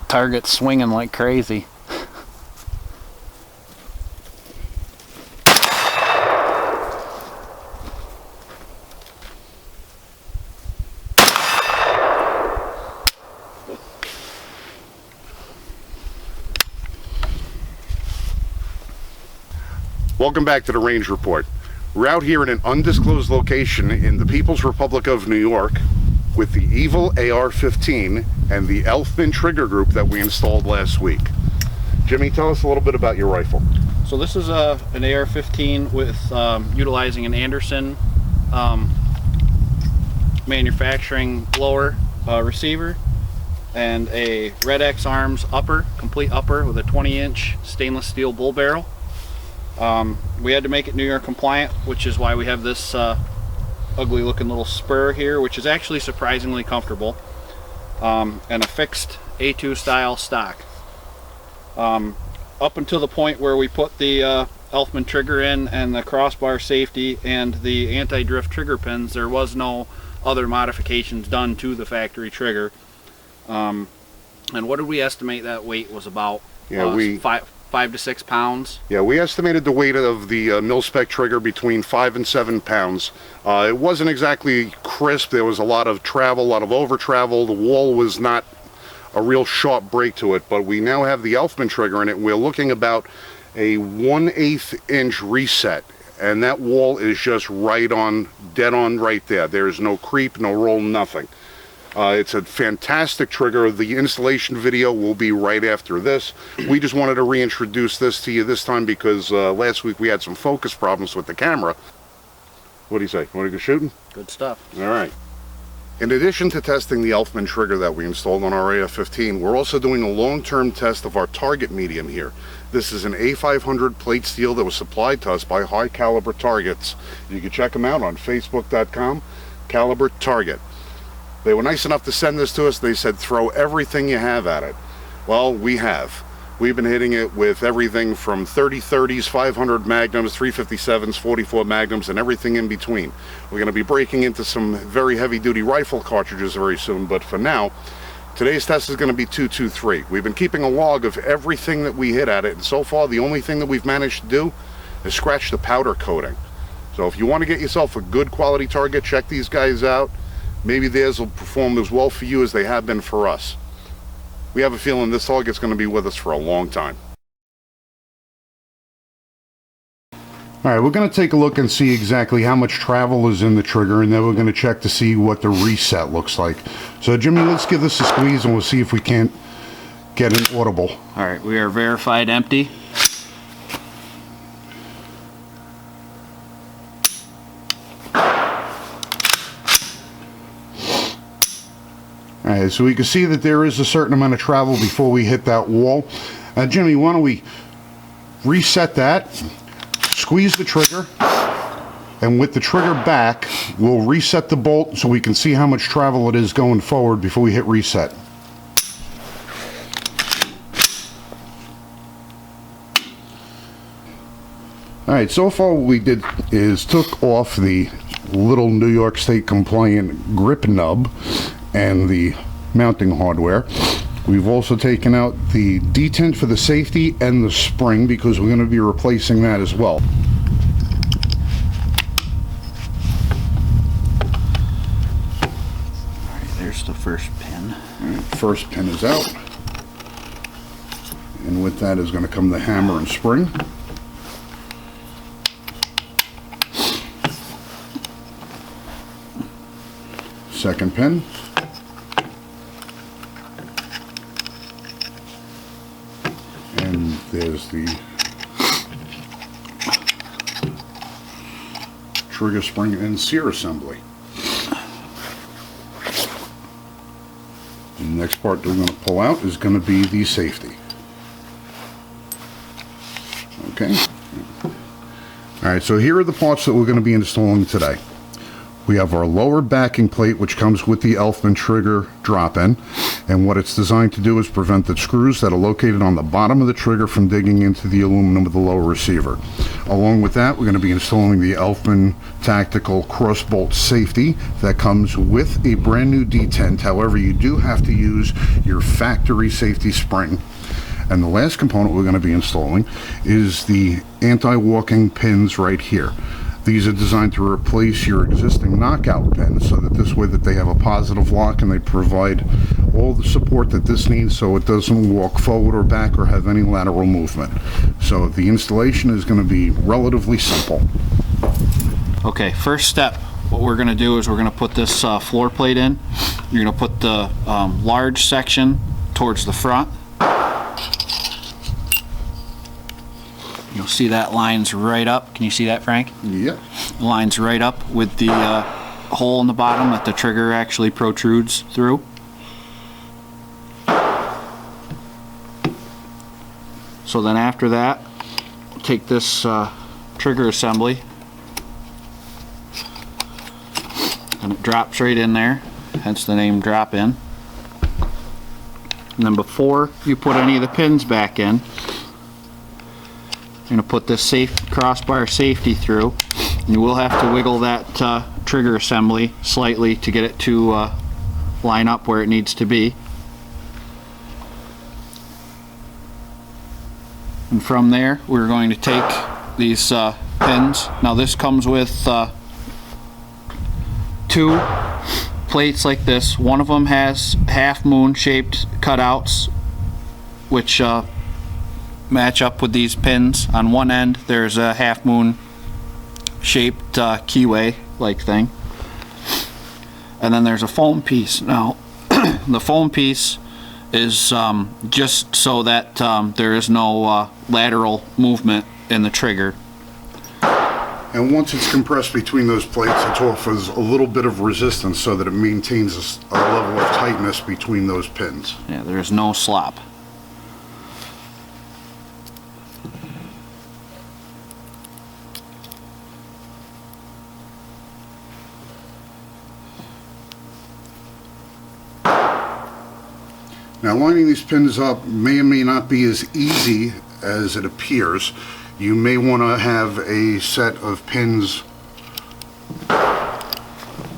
target's swinging like crazy. Welcome back to the Range Report. We're out here in an undisclosed location in the People's Republic of New York with the Evil AR-15 and the Elftmann Trigger group that we installed last week. Jimmy, tell us a little bit about your rifle. So this is an AR-15 with utilizing an Anderson manufacturing blower receiver and a Red X Arms upper, complete upper with a 20-inch stainless steel bull barrel. We had to make it New York compliant, which is why we have this ugly looking little spur here, which is actually surprisingly comfortable, and a fixed A2 style stock. Up until the point where we put the Elftmann trigger in and the crossbar safety and the anti-drift trigger pins, there was no other modifications done to the factory trigger. And what did we estimate that weight was about? Yeah, 5 to 6 pounds. Yeah, we estimated the weight of the Mil-Spec Trigger between 5 and 7 pounds. It wasn't exactly crisp. There was a lot of travel, a lot of over travel. The wall was not a real sharp break to it, but we now have the Elftmann trigger in it. We're looking about a 1/8 inch reset, and that wall is just right on, dead on right there. There's no creep, no roll, nothing. It's a fantastic trigger. The installation video will be right after this. We just wanted to reintroduce this to you this time because last week we had some focus problems with the camera. What do you say? Want to go shooting? Good stuff. All right. In addition to testing the Elftmann trigger that we installed on our AR-15, we're also doing a long-term test of our target medium here. This is an A500 plate steel that was supplied to us by High Caliber Targets. You can check them out on Facebook.com, Caliber Target. They were nice enough to send this to us. They said throw everything you have at it. Well, we have. We've been hitting it with everything from 30-30s, 500 Magnums, 357s, 44 Magnums, and everything in between. We're going to be breaking into some very heavy-duty rifle cartridges very soon, but for now, today's test is going to be 223. We've been keeping a log of everything that we hit at it, and so far the only thing that we've managed to do is scratch the powder coating. So if you want to get yourself a good quality target, check these guys out. Maybe theirs will perform as well for you as they have been for us. We have a feeling this target's going to be with us for a long time. Alright, we're going to take a look and see exactly how much travel is in the trigger, and then we're going to check to see what the reset looks like. So Jimmy, let's give this a squeeze and we'll see if we can't get an audible. Alright, we are verified empty. Alright, so we can see that there is a certain amount of travel before we hit that wall. Jimmy, why don't we reset that, squeeze the trigger, and with the trigger back, we'll reset the bolt so we can see how much travel it is going forward before we hit reset. Alright, so far what we did is took off the little New York State compliant grip nub and the mounting hardware. We've also taken out the detent for the safety and the spring because we're going to be replacing that as well. Alright, there's the first pin. Alright, first pin is out. And with that is going to come the hammer and spring. Second pin. And there's the trigger spring and sear assembly. And the next part that we're going to pull out is going to be the safety. Okay. Alright, so here are the parts that we're going to be installing today. We have our lower backing plate, which comes with the Elftmann trigger drop-in, and what it's designed to do is prevent the screws that are located on the bottom of the trigger from digging into the aluminum of the lower receiver. Along with that, we're going to be installing the Elftmann Tactical Crossbolt Safety that comes with a brand new detent. However, you do have to use your factory safety spring. And the last component we're going to be installing is the anti-walking pins right here. These are designed to replace your existing knockout pins so that this way that they have a positive lock and they provide all the support that this needs so it doesn't walk forward or back or have any lateral movement. So the installation is going to be relatively simple. Okay, first step, what we're going to do is we're going to put this floor plate in. You're going to put the large section towards the front. You'll see that lines right up. Can you see that, Frank? Yeah. Lines right up with the hole in the bottom that the trigger actually protrudes through. So then after that, take this trigger assembly and it drops right in there, hence the name drop in. And then before you put any of the pins back in, you're going to put this crossbar safety through. You will have to wiggle that trigger assembly slightly to get it to line up where it needs to be. And from there, we're going to take these pins. Now this comes with two plates like this. One of them has half moon shaped cutouts, which match up with these pins. On one end there's a half moon shaped keyway like thing, and then there's a foam piece. Now the foam piece is just so that there is no lateral movement in the trigger. And once it's compressed between those plates, it offers a little bit of resistance so that it maintains a level of tightness between those pins. Yeah, there's no slop. Now, lining these pins up may or may not be as easy as it appears. You may want to have a set of pins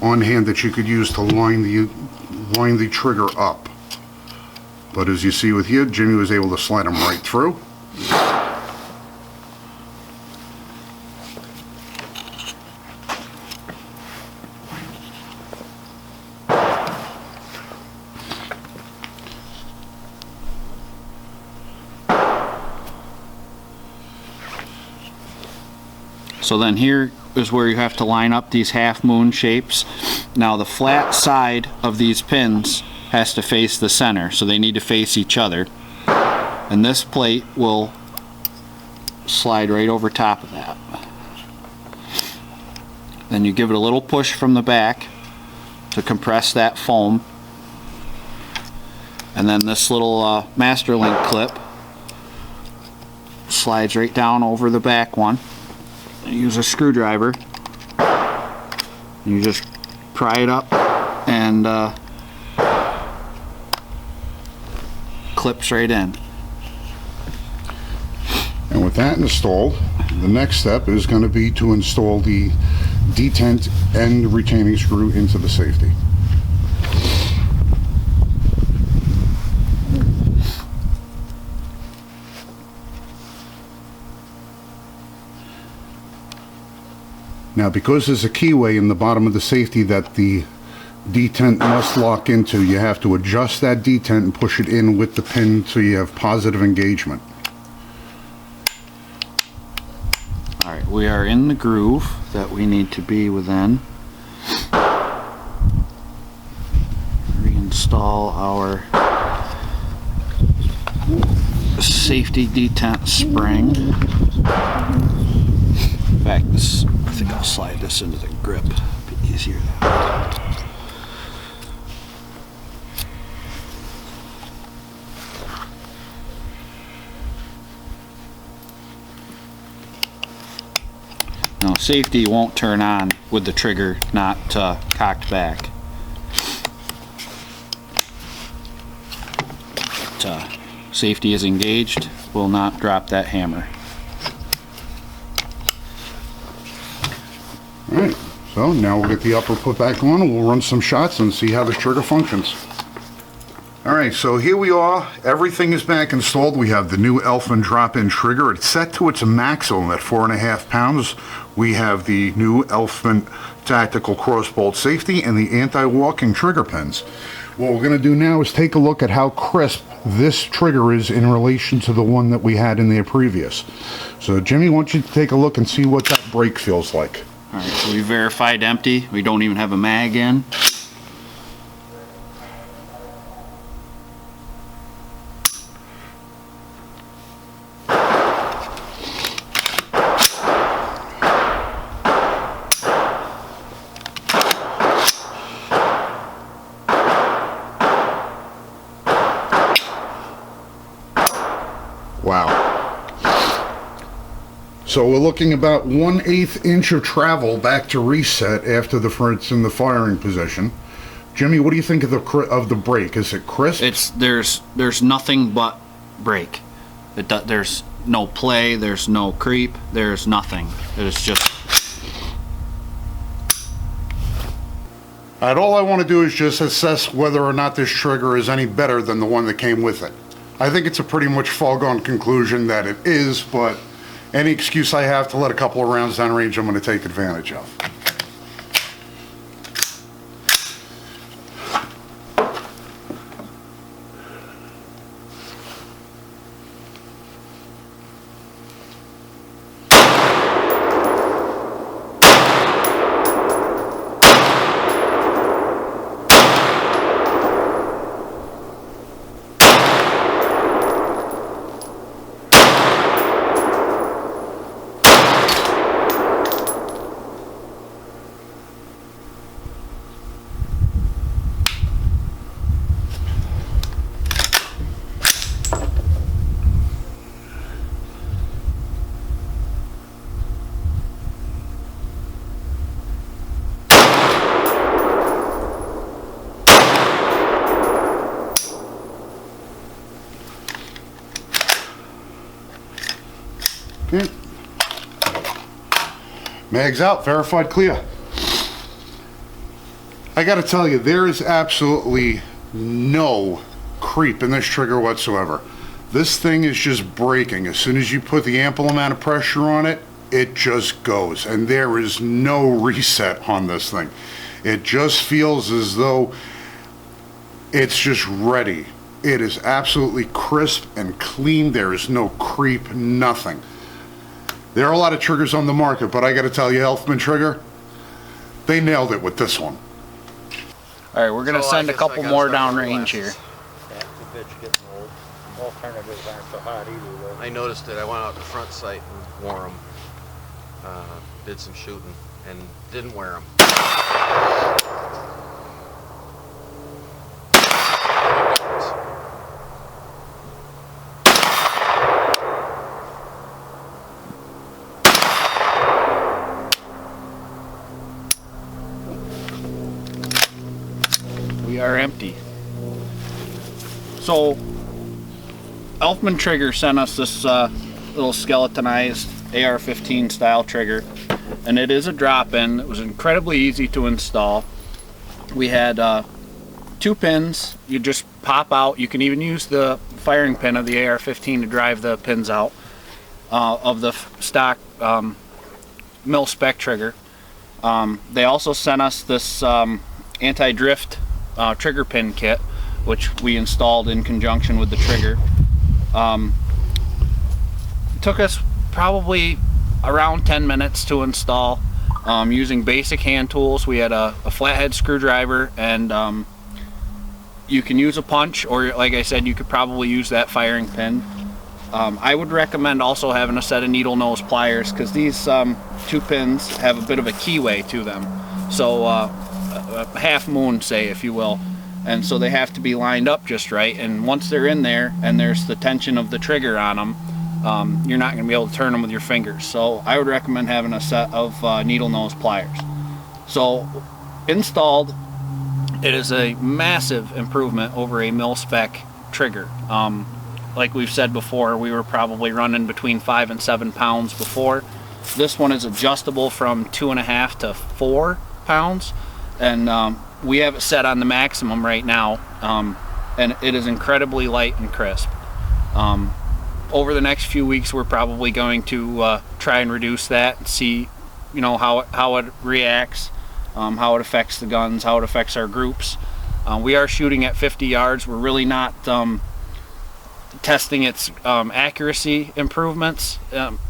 on hand that you could use to line the trigger up. But as you see with here, Jimmy was able to slide them right through. So then here is where you have to line up these half moon shapes. Now the flat side of these pins has to face the center, so they need to face each other. And this plate will slide right over top of that. Then you give it a little push from the back to compress that foam. And then this little master link clip slides right down over the back one. Use a screwdriver. You just pry it up and clips right in. And with that installed, the next step is going to be to install the detent and retaining screw into the safety. Now, because there's a keyway in the bottom of the safety that the detent must lock into, you have to adjust that detent and push it in with the pin so you have positive engagement. Alright, we are in the groove that we need to be within. Reinstall our safety detent spring. In fact, this, I think I'll slide this into the grip. It'll be easier that way. Now, safety won't turn on with the trigger not cocked back. But, safety is engaged, will not drop that hammer. Alright, so now we'll get the upper put back on and we'll run some shots and see how this trigger functions. Alright, so here we are. Everything is back installed. We have the new Elftmann drop-in trigger. It's set to its maximum at 4.5 pounds. We have the new Elftmann Tactical Crossbolt Safety and the anti-walking trigger pins. What we're going to do now is take a look at how crisp this trigger is in relation to the one that we had in there previous. So Jimmy, why don't you take a look and see what that brake feels like. Alright, so we verified empty. We don't even have a mag in. Wow. So we're looking about 1/8 inch of travel back to reset after it's in the firing position. Jimmy, what do you think of the brake? Is it crisp? There's nothing but brake. There's no play. There's no creep. There's nothing. It's just. Alright, all I want to do is just assess whether or not this trigger is any better than the one that came with it. I think it's a pretty much foregone conclusion that it is, but any excuse I have to let a couple of rounds down range, I'm going to take advantage of. Okay. Mags out, verified clear. I gotta tell you, there is absolutely no creep in this trigger whatsoever. This thing is just braking. As soon as you put the ample amount of pressure on it, it just goes. And there is no reset on this thing. It just feels as though it's just ready. It is absolutely crisp and clean. There is no creep, nothing. There are a lot of triggers on the market, but I got to tell you, Elftmann trigger, they nailed it with this one. All right, we're going to send a couple more downrange here. Yeah, the bitch getting old. Alternatives aren't so hot either, though. I noticed it. I went out to front sight and wore them. Did some shooting and didn't wear them. We are empty. So Elftmann Trigger sent us this little skeletonized AR15 style trigger, and it is a drop-in. It was incredibly easy to install. We had 2 pins. You just pop out. You can even use the firing pin of the AR15 to drive the pins out of the stock Mil-Spec Trigger. They also sent us this anti-drift trigger pin kit, which we installed in conjunction with the trigger. It took us probably around 10 minutes to install using basic hand tools. We had a flathead screwdriver, and you can use a punch, or like I said, you could probably use that firing pin. I would recommend also having a set of needle nose pliers, because these 2 pins have a bit of a keyway to them, so a half moon, say, if you will, and so they have to be lined up just right. And once they're in there and there's the tension of the trigger on them, you're not going to be able to turn them with your fingers. So I would recommend having a set of needle nose pliers. So installed, it is a massive improvement over a Mil-Spec trigger. Like we've said before, we were probably running between 5 and 7 pounds before. This one is adjustable from 2.5 to 4 pounds, and we have it set on the maximum right now, and it is incredibly light and crisp. Over the next few weeks, we're probably going to try and reduce that and see, you know, how it reacts, how it affects the guns, how it affects our groups. We are shooting at 50 yards. We're really not testing its accuracy improvements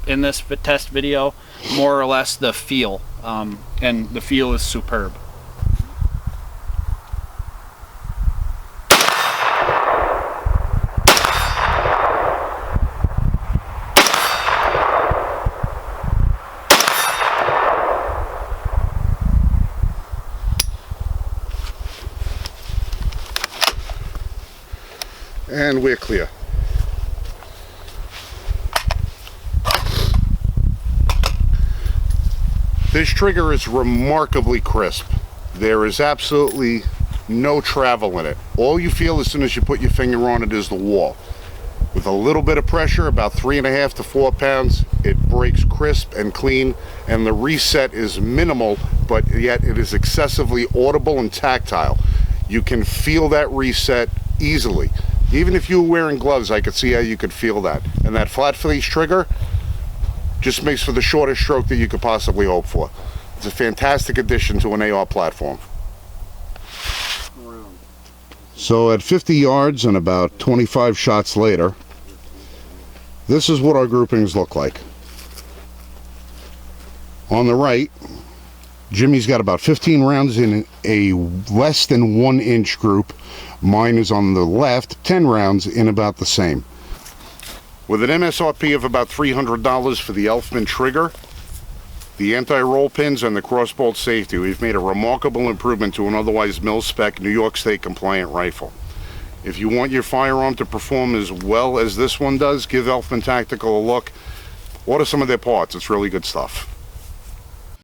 in this test video, more or less the feel, and the feel is superb. And we're clear. This trigger is remarkably crisp. There is absolutely no travel in it. All you feel as soon as you put your finger on it is the wall. With a little bit of pressure, about 3.5 to 4 pounds, it breaks crisp and clean, and the reset is minimal, but yet it is excessively audible and tactile. You can feel that reset easily. Even if you were wearing gloves, I could see how you could feel that. And that flat face trigger just makes for the shortest stroke that you could possibly hope for. It's a fantastic addition to an AR platform. So at 50 yards and about 25 shots later, this is what our groupings look like. On the right, Jimmy's got about 15 rounds in a less than 1 inch group. Mine is on the left, 10 rounds in about the same. With an MSRP of about $300 for the Elftmann Trigger, the anti-roll pins, and the crossbolt safety, we've made a remarkable improvement to an otherwise Mil-Spec New York State compliant rifle. If you want your firearm to perform as well as this one does, give Elftmann Tactical a look. Order some of their parts, it's really good stuff.